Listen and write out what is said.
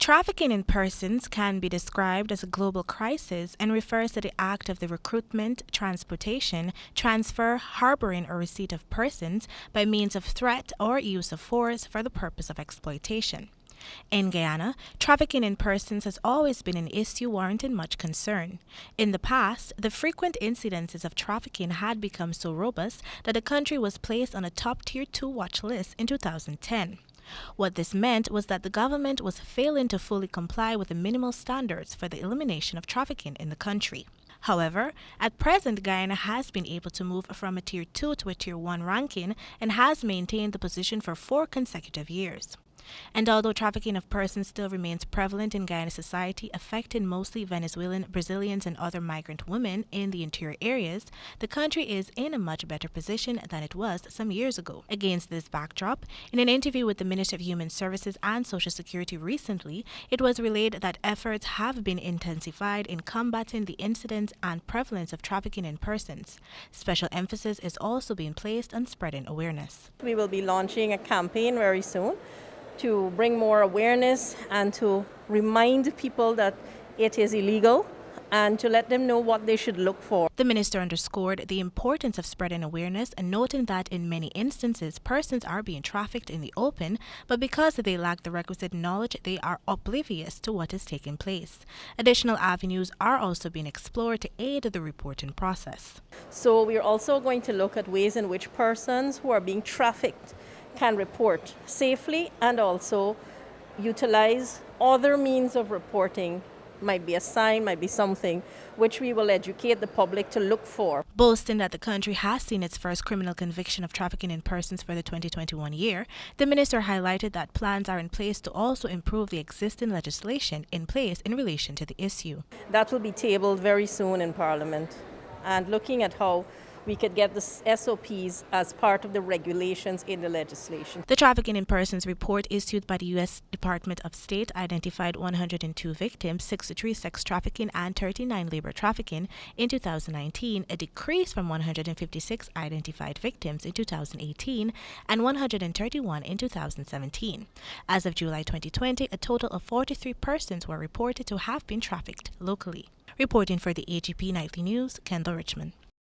Trafficking in persons can be described as a global crisis and refers to the act of the recruitment, transportation, transfer, harboring, or receipt of persons by means of threat or use of force for the purpose of exploitation. In Guyana, trafficking in persons has always been an issue warranting much concern. In the past, the frequent incidences of trafficking had become so robust that the country was placed on a top Tier 2 watch list in 2010. What this meant was that the government was failing to fully comply with the minimal standards for the elimination of trafficking in the country. However, at present, Guyana has been able to move from a Tier 2 to a Tier 1 ranking and has maintained the position for 4 consecutive years. And although trafficking of persons still remains prevalent in Guyana society, affecting mostly Venezuelan, Brazilians, and other migrant women in the interior areas, the country is in a much better position than it was some years ago. Against this backdrop, in an interview with the Minister of Human Services and Social Security recently, it was relayed that efforts have been intensified in combating the incidence and prevalence of trafficking in persons. Special emphasis is also being placed on spreading awareness. We will be launching a campaign very soon to bring more awareness and to remind people that it is illegal and to let them know what they should look for. The minister underscored the importance of spreading awareness and noting that in many instances persons are being trafficked in the open, but because they lack the requisite knowledge, they are oblivious to what is taking place. Additional avenues are also being explored to aid the reporting process. So we're also going to look at ways in which persons who are being trafficked can report safely and also utilize other means of reporting. Might be a sign, might be something which we will educate the public to look for. Boasting that the country has seen its first criminal conviction of trafficking in persons for the 2021 year, the minister highlighted that plans are in place to also improve the existing legislation in place in relation to the issue. That will be tabled very soon in Parliament, and looking at how we could get the SOPs as part of the regulations in the legislation. The Trafficking in Persons report issued by the U.S. Department of State identified 102 victims, 63 sex trafficking and 39 labor trafficking in 2019, a decrease from 156 identified victims in 2018 and 131 in 2017. As of July 2020, a total of 43 persons were reported to have been trafficked locally. Reporting for the AGP Nightly News, Kendell Richmond.